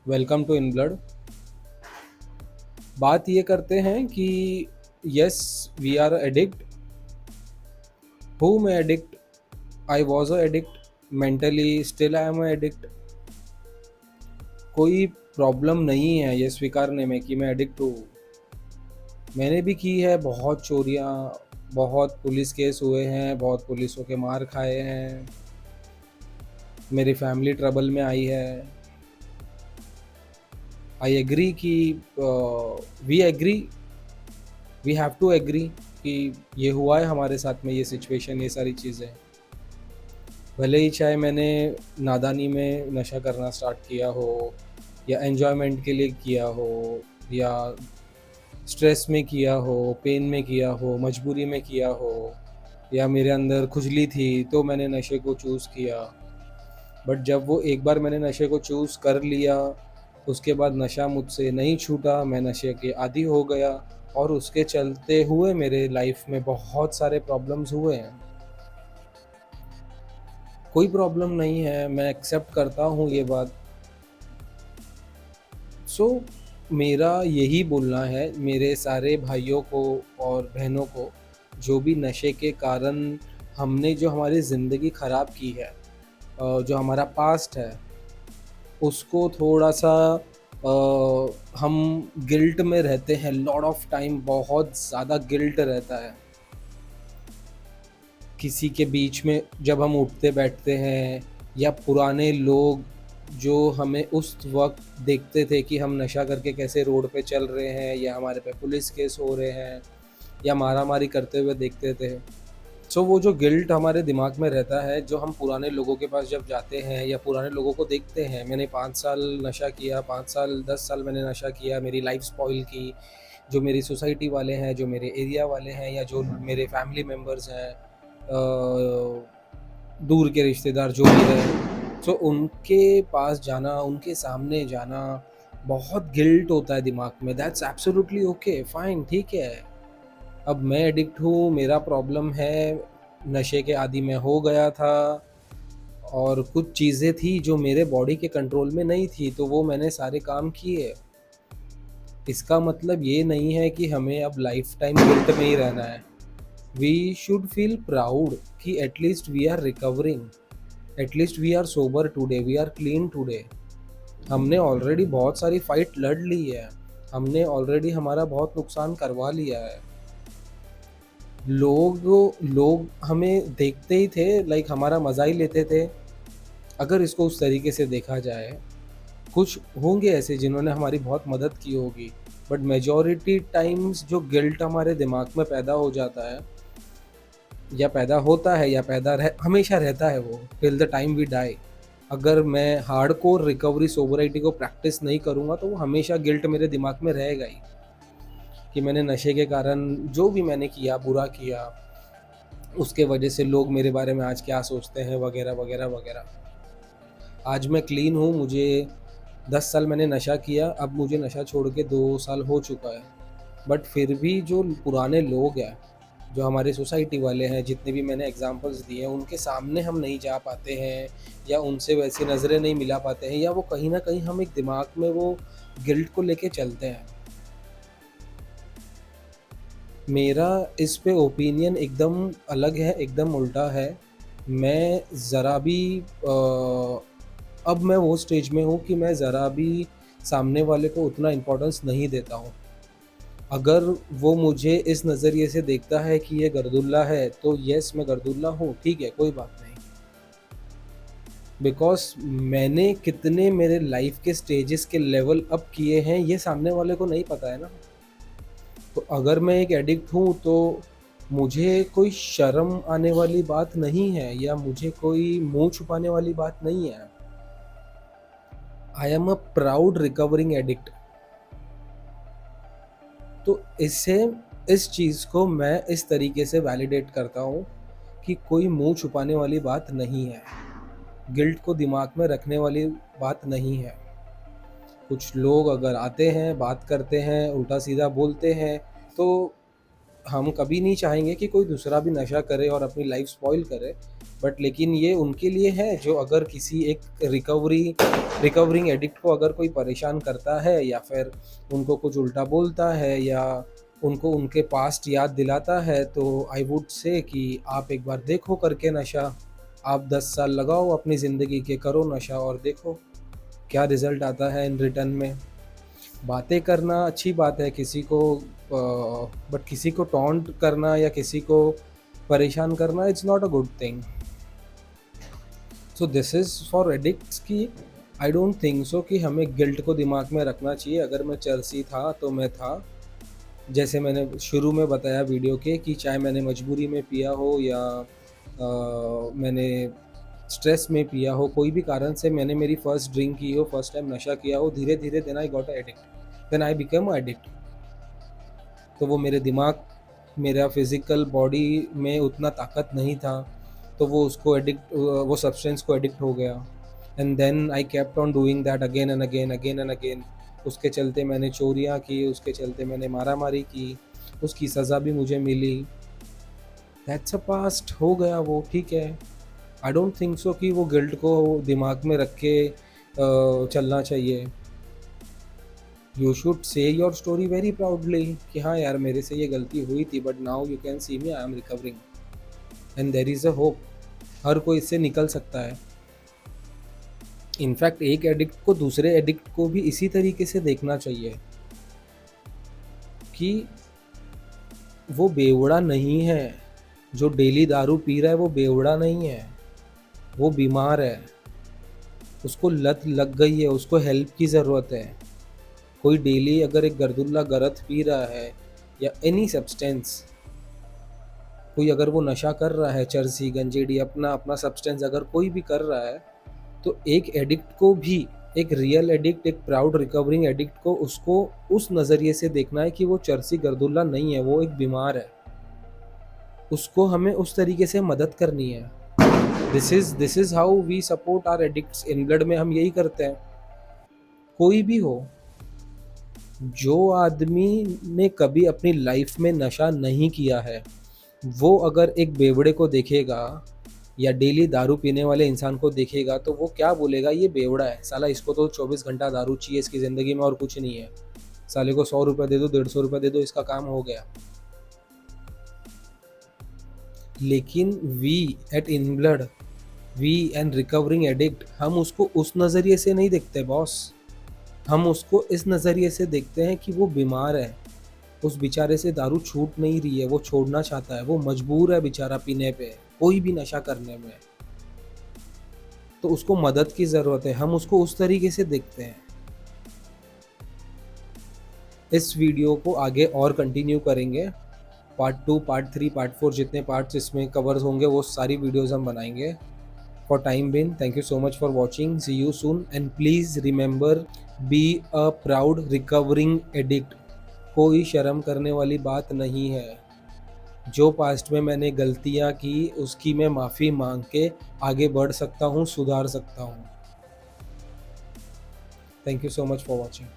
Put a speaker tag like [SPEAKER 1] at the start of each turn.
[SPEAKER 1] Welcome to in blood. बात ये करते हैं कि यस वी आर एडिक्ट। हूम addict, I was a addict, mentally still I am addict. कोई प्रॉब्लम नहीं है ये स्वीकारने में कि मैं एडिक्ट हूँ। मैंने भी की है बहुत चोरियाँ, बहुत पुलिस केस हुए हैं, बहुत पुलिसों के मार खाए हैं, मेरी फैमिली ट्रबल में आई है। आई एग्री कि we agree, we have to agree कि ये हुआ है हमारे साथ में, ये सिचुएशन, ये सारी चीज़ें। भले ही चाहे मैंने नादानी में नशा करना स्टार्ट किया हो, या एन्जॉयमेंट के लिए किया हो, या स्ट्रेस में किया हो, पेन में किया हो, मजबूरी में किया हो, या मेरे अंदर खुजली थी तो मैंने नशे को चूज़ किया। बट जब वो एक बार मैंने नशे को चूज़ कर लिया, उसके बाद नशा मुझसे नहीं छूटा, मैं नशे के आदी हो गया। और उसके चलते हुए मेरे लाइफ में बहुत सारे प्रॉब्लम्स हुए हैं। कोई प्रॉब्लम नहीं है, मैं एक्सेप्ट करता हूँ ये बात। सो मेरा यही बोलना है मेरे सारे भाइयों को और बहनों को, जो भी नशे के कारण हमने जो हमारी ज़िंदगी ख़राब की है, जो हमारा पास्ट है, उसको थोड़ा सा हम गिल्ट में रहते हैं। लॉट ऑफ टाइम बहुत ज़्यादा गिल्ट रहता है किसी के बीच में जब हम उठते बैठते हैं, या पुराने लोग जो हमें उस वक्त देखते थे कि हम नशा करके कैसे रोड पे चल रहे हैं, या हमारे पे पुलिस केस हो रहे हैं, या मारामारी करते हुए देखते थे। सो वो जो गिल्ट हमारे दिमाग में रहता है, जो हम पुराने लोगों के पास जब जाते हैं या पुराने लोगों को देखते हैं, मैंने 5 साल नशा किया, 5 साल 10 साल मैंने नशा किया, मेरी लाइफ स्पॉइल की, जो मेरी सोसाइटी वाले हैं, जो मेरे एरिया वाले हैं, या जो मेरे फैमिली मेम्बर्स हैं, दूर के रिश्तेदार जो भी हैं, सो उनके पास जाना, उनके सामने जाना, बहुत गिल्ट होता है दिमाग में। दैट्स एब्सोल्युटली ओके, फाइन, ठीक है। अब मैं एडिक्ट हूँ, मेरा प्रॉब्लम है, नशे के आदी मैं हो गया था, और कुछ चीज़ें थी जो मेरे बॉडी के कंट्रोल में नहीं थी, तो वो मैंने सारे काम किए। इसका मतलब ये नहीं है कि हमें अब लाइफ टाइम गिल्ट में ही रहना है। वी शुड फील प्राउड कि at least we are recovering, at least we are sober today, we are clean today. हमने ऑलरेडी बहुत सारी फाइट लड़ ली है, हमने ऑलरेडी हमारा बहुत नुकसान करवा लिया है। लोग लोग हमें देखते ही थे, लाइक हमारा मज़ा ही लेते थे। अगर इसको उस तरीके से देखा जाए, कुछ होंगे ऐसे जिन्होंने हमारी बहुत मदद की होगी, बट मेजॉरिटी टाइम्स जो गिल्ट हमारे दिमाग में पैदा हो जाता है, या पैदा होता है, या हमेशा रहता है, वो till the time we die. अगर मैं हार्डकोर रिकवरी सोबराइटी को प्रैक्टिस नहीं करूँगा, तो वो हमेशा गिल्ट मेरे दिमाग में रहेगा ही, कि मैंने नशे के कारण जो भी मैंने किया, बुरा किया, उसके वजह से लोग मेरे बारे में आज क्या सोचते हैं, वगैरह वगैरह वगैरह। आज मैं क्लीन हूँ, मुझे 10 साल मैंने नशा किया, अब मुझे नशा छोड़ के 2 साल हो चुका है। बट फिर भी जो पुराने लोग हैं, जो हमारे सोसाइटी वाले हैं, जितने भी मैंने एग्जांपल्स दिए हैं, उनके सामने हम नहीं जा पाते हैं, या उनसे वैसी नज़रें नहीं मिला पाते हैं, या वो कहीं ना कहीं हम एक दिमाग में वो गिल्ट को लेके चलते हैं। मेरा इस पे ओपिनियन एकदम अलग है, एकदम उल्टा है। मैं ज़रा भी अब मैं वो स्टेज में हूँ कि मैं ज़रा भी सामने वाले को उतना इम्पोर्टेंस नहीं देता हूँ। अगर वो मुझे इस नज़रिए से देखता है कि ये गर्दुल्ला है, तो येस मैं गर्दुल्ला हूँ, ठीक है, कोई बात नहीं। बिकॉज़ मैंने कितने मेरे लाइफ़ के स्टेजेस के लेवल अप किए हैं, ये सामने वाले को नहीं पता है ना। तो अगर मैं एक एडिक्ट हूँ, तो मुझे कोई शर्म आने वाली बात नहीं है, या मुझे कोई मुँह छुपाने वाली बात नहीं है। I am a proud recovering addict. तो इससे इस चीज़ को मैं इस तरीके से वैलिडेट करता हूँ कि कोई मुँह छुपाने वाली बात नहीं है, गिल्ट को दिमाग में रखने वाली बात नहीं है। कुछ लोग अगर आते हैं, बात करते हैं, उल्टा-सीधा बोलते हैं, तो हम कभी नहीं चाहेंगे कि कोई दूसरा भी नशा करे और अपनी लाइफ स्पॉइल करे, बट लेकिन ये उनके लिए है जो अगर किसी एक रिकवरिंग एडिक्ट को अगर कोई परेशान करता है या फिर उनको कुछ उल्टा बोलता है या उनको उनके पास्ट याद दिलाता है, तो आई वुड से कि आप एक बार देखो करके नशा। आप 10 साल लगाओ अपनी ज़िंदगी के, करो नशा और देखो क्या रिज़ल्ट आता है इन रिटर्न में। बातें करना अच्छी बात है, किसी को बट किसी को टॉन्ट करना या किसी को परेशान करना it's not a good thing. So this is for addicts की आई डोंट थिंक सो कि हमें गिल्ट को दिमाग में रखना चाहिए। अगर मैं चर्सी था तो मैं था, जैसे मैंने शुरू में बताया वीडियो के कि चाहे मैंने मजबूरी में पिया हो या मैंने स्ट्रेस में पिया हो, कोई भी कारण से मैंने मेरी फर्स्ट ड्रिंक की हो, फर्स्ट टाइम नशा किया हो, धीरे धीरे then I got addict, then I become addict. तो वो मेरे दिमाग, मेरा फिजिकल बॉडी में उतना ताकत नहीं था, तो वो उसको एडिक्ट, वो सब्सटेंस को एडिक्ट हो गया। And then I kept on doing that again and again, again and again. उसके चलते मैंने चोरियाँ की, उसके चलते मैंने मारामारी की, उसकी सज़ा भी मुझे मिली। दैट्स अ पास्ट, हो गया वो, ठीक है। आई डोंट थिंक सो कि वो गिल्ट को दिमाग में रख के चलना चाहिए। You should say your story very proudly कि हाँ यार मेरे से ये गलती हुई थी, but now you can see me, I am recovering and there is a hope. हर कोई इससे निकल सकता है। इनफैक्ट एक एडिक्ट को दूसरे एडिक्ट को भी इसी तरीके से देखना चाहिए कि वो बेवड़ा नहीं है। जो डेली दारू पी रहा है वो बेवड़ा नहीं है, वो बीमार है, उसको लत लग गई है, उसको हेल्प की ज़रूरत है। कोई डेली अगर एक गर्दुल्ला गरत पी रहा है या एनी सब्सटेंस, कोई अगर वो नशा कर रहा है, चरसी गंजेड़ी अपना अपना सब्सटेंस अगर कोई भी कर रहा है, तो एक एडिक्ट को भी, एक रियल एडिक्ट, एक प्राउड रिकवरिंग एडिक्ट को उसको उस नज़रिए से देखना है कि वो चरसी गर्दुल्ला नहीं है, वो एक बीमार है। उसको हमें उस तरीके से मदद करनी है। This is how we support our addicts. In blood में हम यही करते हैं। कोई भी हो, जो आदमी ने कभी अपनी लाइफ में नशा नहीं किया है, वो अगर एक बेवड़े को देखेगा या डेली दारू पीने वाले इंसान को देखेगा, तो वो क्या बोलेगा, ये बेवड़ा है साला, इसको तो 24 घंटा दारू चाहिए इसकी ज़िंदगी में और कुछ नहीं है, साले को 100 रुपये दे दो, 150 रुपये दे दो, इसका काम हो गया। लेकिन we at in blood, we and recovering addict, हम उसको उस नज़रिए से नहीं देखते बॉस। हम उसको इस नज़रिए से देखते हैं कि वो बीमार है, उस बेचारे से दारू छूट नहीं रही है, वो छोड़ना चाहता है, वो मजबूर है बेचारा पीने पे, कोई भी नशा करने में, तो उसको मदद की ज़रूरत है। हम उसको उस तरीके से देखते हैं। इस वीडियो को आगे और कंटिन्यू करेंगे, पार्ट 2, पार्ट 3, पार्ट 4, जितने पार्ट्स इसमें कवर्स होंगे वो सारी वीडियोज़ हम बनाएंगे। For time being, thank you so much for watching, see you soon and please remember, be a proud recovering addict. कोई शर्म करने वाली बात नहीं है। जो पास्ट में मैंने गलतियाँ की उसकी मैं माफ़ी मांग के आगे बढ़ सकता हूँ, सुधार सकता हूँ। Thank you so much for watching.